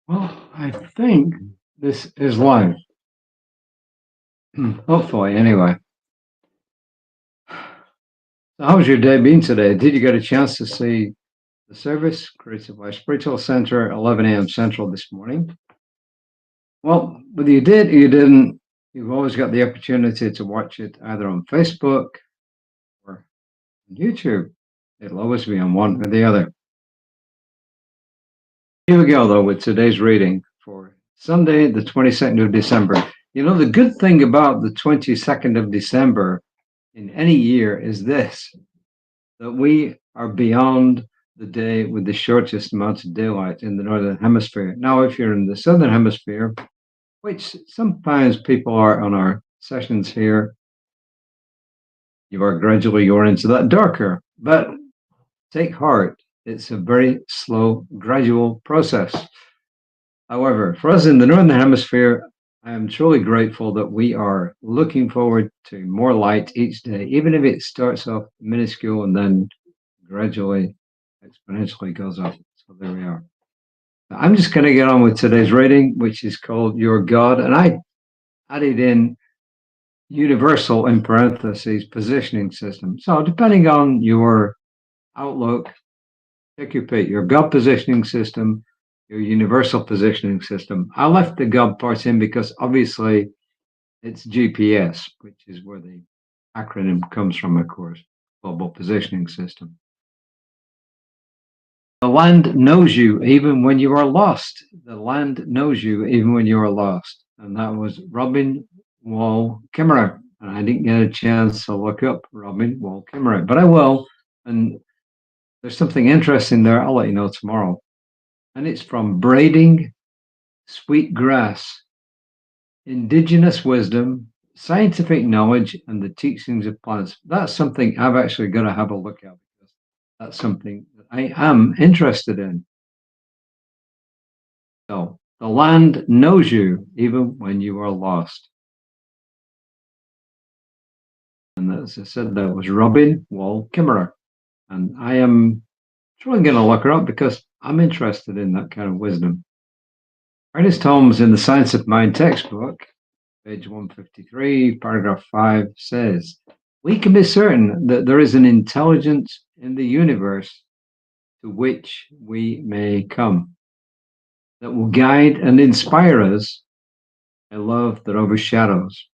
Well, I think this is live. Hopefully, anyway. So how's your day been today? Did you get a chance to see the service created by Spiritual Center at 11 a.m. Central this morning? Well, whether you did or you didn't, you've always got the opportunity to watch it either on Facebook or on YouTube. It'll always be on one or the other. Here we go, though, with today's reading for Sunday, the 22nd of December. You know, the good thing about the 22nd of December in any year is this, that we are beyond the day with the shortest amount of daylight in the northern hemisphere. Now, if you're in the southern hemisphere, which sometimes people are on our sessions here, you are gradually going into that darker. But take heart, it's a very slow, gradual process. However, for us in the northern hemisphere, I am truly grateful that we are looking forward to more light each day, even if it starts off minuscule and then gradually, exponentially goes up. So there we are. I'm just going to get on with today's reading, which is called Your God. And I added in universal in parentheses positioning system. So depending on your outlook, take your pick, your God positioning system, your universal positioning system. I left the God part in because obviously it's GPS, which is where the acronym comes from, of course, Global Positioning System. The land knows you even when you are lost. The land knows you even when you are lost. And that was Robin Wall Kimmerer. And I didn't get a chance to look up Robin Wall Kimmerer, but I will. And there's something interesting there. I'll let you know tomorrow. And it's from Braiding Sweet Grass, Indigenous Wisdom, Scientific Knowledge, and the Teachings of Plants. That's something I've actually got to have a look at because that's something that I am interested in. So the land knows you even when you are lost. And as I said, that was Robin Wall Kimmerer. And I am truly going to look her up because I'm interested in that kind of wisdom. Ernest Holmes in the Science of Mind textbook, page 153, paragraph 5 says, we can be certain that there is an intelligence in the universe to which we may come, that will guide and inspire us, a love that overshadows.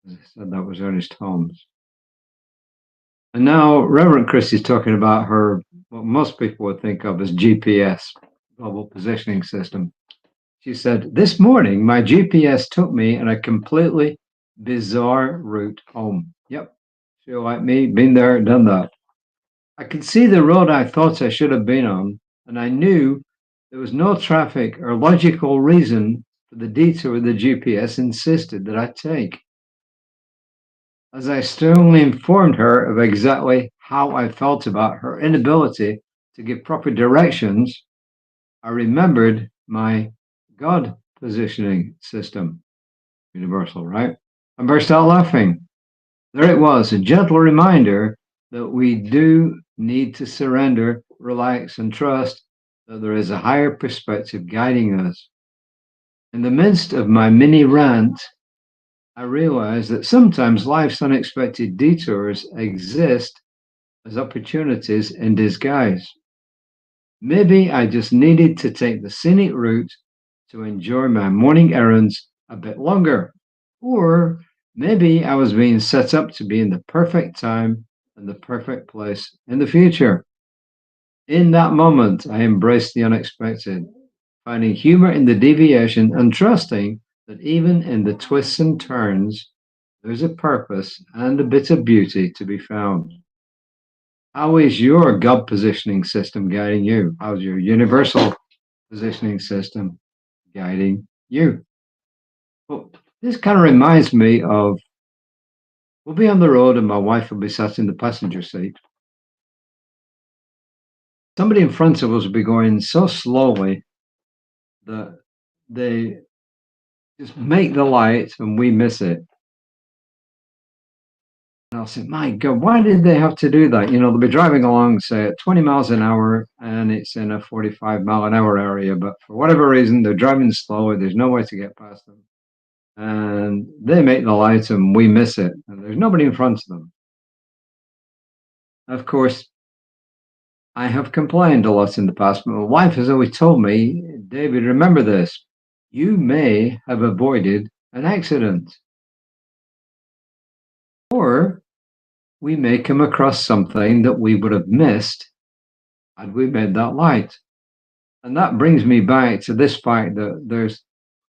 As I said, that was Ernest Holmes. And now Reverend Kris is talking about her, what most people would think of as GPS, Global Positioning System. She said, this morning, my GPS took me on a completely bizarre route home. Yep, she like me, been there, done that. I could see the road I thought I should have been on, and I knew there was no traffic or logical reason for the detour the GPS insisted that I take. As I sternly informed her of exactly how I felt about her inability to give proper directions, I remembered my God positioning system. Universal, right? I burst out laughing. There it was, a gentle reminder that we do need to surrender, relax, and trust that there is a higher perspective guiding us. In the midst of my mini rant, I realized that sometimes life's unexpected detours exist as opportunities in disguise. Maybe I just needed to take the scenic route to enjoy my morning errands a bit longer. Or maybe I was being set up to be in the perfect time and the perfect place in the future. In that moment, I embraced the unexpected, finding humor in the deviation and trusting that even in the twists and turns, there's a purpose and a bit of beauty to be found. How is your God positioning system guiding you? How's your universal positioning system guiding you? Well, this kind of reminds me of we'll be on the road and my wife will be sat in the passenger seat. Somebody in front of us will be going so slowly that they just make the light and we miss it. And I'll say, my God, why did they have to do that? They'll be driving along, say, at 20 miles an hour, and it's in a 45-mile-an-hour area. But for whatever reason, they're driving slower. There's no way to get past them. And they make the light and we miss it. And there's nobody in front of them. Of course, I have complained a lot in the past, but my wife has always told me, David, remember this. You may have avoided an accident, or we may come across something that we would have missed had we made that light. And that brings me back to this fact that there's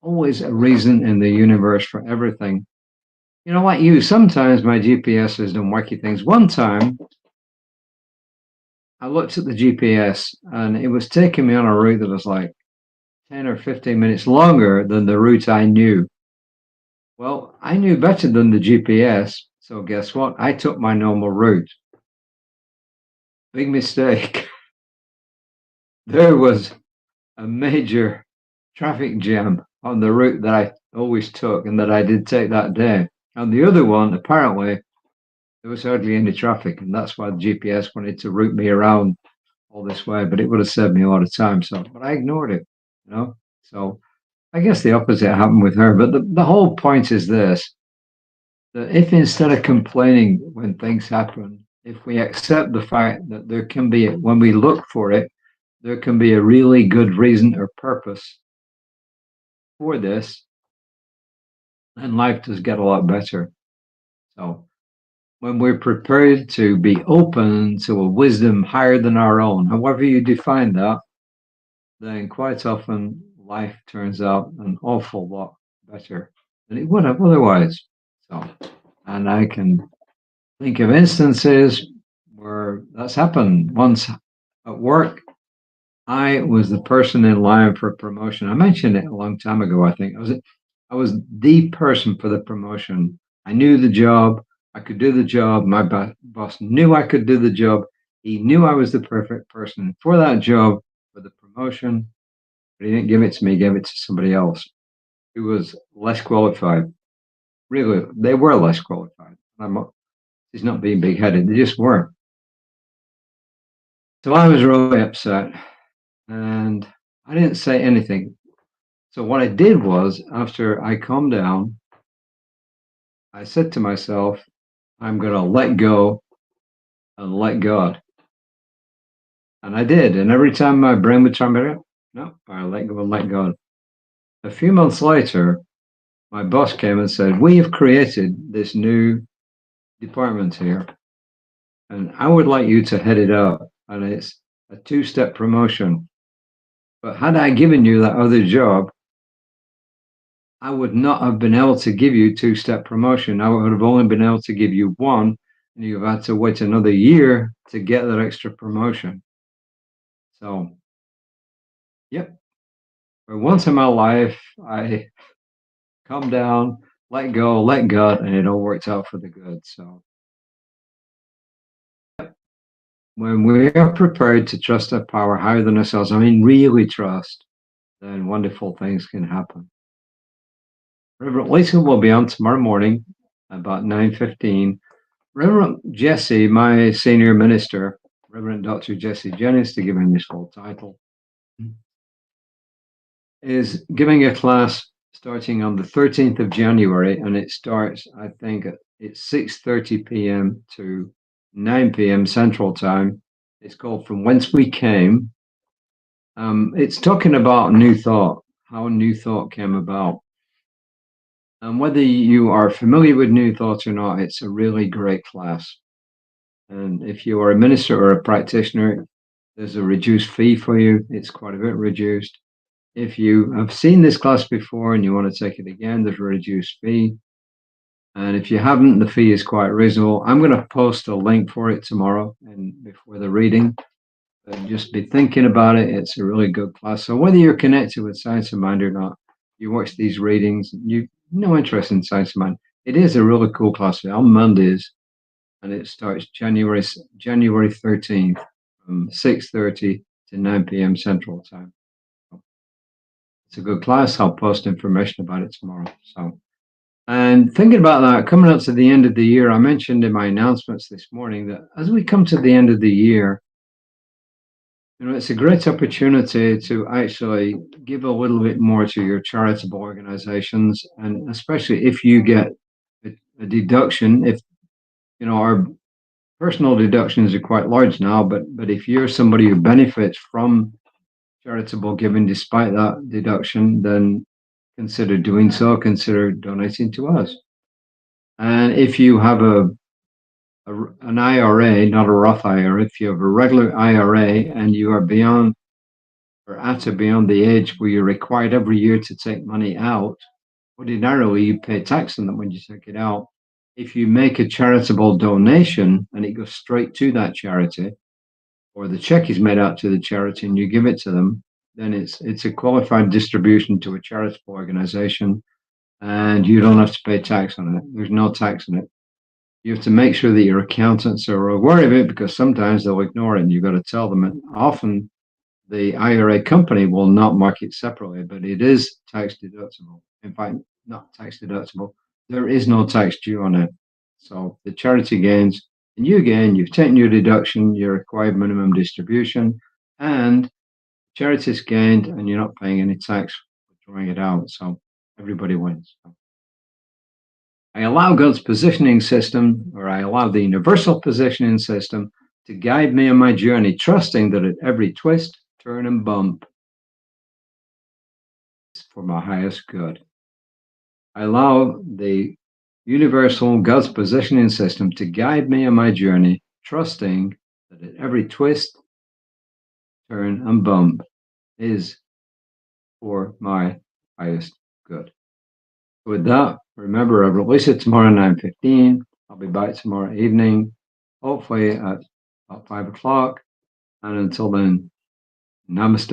always a reason in the universe for everything. Like you, sometimes my GPS has done wacky things. One time, I looked at the GPS and it was taking me on a route that was like 10 or 15 minutes longer than the route I knew. Well, I knew better than the GPS. So guess what? I took my normal route. Big mistake. There was a major traffic jam on the route that I always took and that I did take that day. On the other one, apparently, there was hardly any traffic, and that's why the GPS wanted to route me around all this way, but it would have saved me a lot of time. But I ignored it. So I guess the opposite happened with her. But the whole point is this, that if instead of complaining when things happen, if we accept the fact that there can be, when we look for it, there can be a really good reason or purpose for this, then life does get a lot better. So when we're prepared to be open to a wisdom higher than our own, however you define that, then quite often life turns out an awful lot better than it would have otherwise. So, and I can think of instances where that's happened. Once at work, I was the person in line for promotion. I mentioned it a long time ago, I think. I was the person for the promotion. I knew the job. I could do the job. My boss knew I could do the job. He knew I was the perfect person for that job, for the promotion, but he didn't give it to me. He gave it to somebody else who was less qualified. Really, they were less qualified. He's not being big-headed. They just weren't. So I was really upset, and I didn't say anything. So what I did was, after I calmed down, I said to myself, I'm going to let go and let God. And I did. And every time my brain would tell me, no, I let go and let God. A few months later, my boss came and said, we have created this new department here, and I would like you to head it up. And it's a 2-step promotion. But had I given you that other job, I would not have been able to give you 2-step promotion. I would have only been able to give you one, and you've had to wait another year to get that extra promotion. So, yep. For once in my life, I calmed down, let go, let God, and it all worked out for the good. So, when we are prepared to trust a power higher than ourselves, I mean, really trust, then wonderful things can happen. Reverend Lisa will be on tomorrow morning about 9:15. Reverend Jesse, my senior minister, Reverend Dr. Jesse Jennings, to give him his full title, is giving a class starting on the 13th of January, and it starts, I think, it's 6:30 p.m. to 9 p.m. Central Time. It's called From Whence We Came. It's talking about new thought, how new thought came about. And whether you are familiar with new thought or not, it's a really great class. And if you are a minister or a practitioner, there's a reduced fee for you. It's quite a bit reduced. If you have seen this class before and you want to take it again, there's a reduced fee. And if you haven't, the fee is quite reasonable. I'm going to post a link for it tomorrow and before the reading. But just be thinking about it. It's a really good class. So whether you're connected with Science of Mind or not, you watch these readings, you no interest in Science of Mind. It is a really cool class on Mondays, and it starts January 13th from 6:30 to 9 p.m. Central Time. It's a good class. I'll post information about it tomorrow. So And thinking about that, coming up to the end of the year, I mentioned in my announcements this morning that as we come to the end of the year, it's a great opportunity to actually give a little bit more to your charitable organizations, and especially if you get a deduction. If our personal deductions are quite large now, but if you're somebody who benefits from charitable giving despite that deduction, then consider doing so. Consider donating to us. And if you have an IRA, not a Roth IRA, if you have a regular IRA and you are beyond or at or beyond the age where you're required every year to take money out, ordinarily you pay tax on them when you take it out. If you make a charitable donation and it goes straight to that charity, or the check is made out to the charity and you give it to them, then it's a qualified distribution to a charitable organization, and you don't have to pay tax on it. There's no tax on it. You have to make sure that your accountants are aware of it, because sometimes they'll ignore it and you've got to tell them. And often the IRA company will not mark it separately, but it is tax deductible. In fact, not tax deductible. There is no tax due on it. So the charity gains and you gain, you've taken your deduction, your required minimum distribution, and charity's gained and you're not paying any tax for throwing it out. So everybody wins. I allow God's positioning system, or I allow the universal positioning system to guide me on my journey, trusting that at every twist, turn, and bump, it's for my highest good. I allow the universal God's positioning system to guide me on my journey, trusting that at every twist, turn, and bump is for my highest good. With that, remember, I release it tomorrow 9:15. I'll be back tomorrow evening, hopefully at about 5 o'clock. And until then, namaste.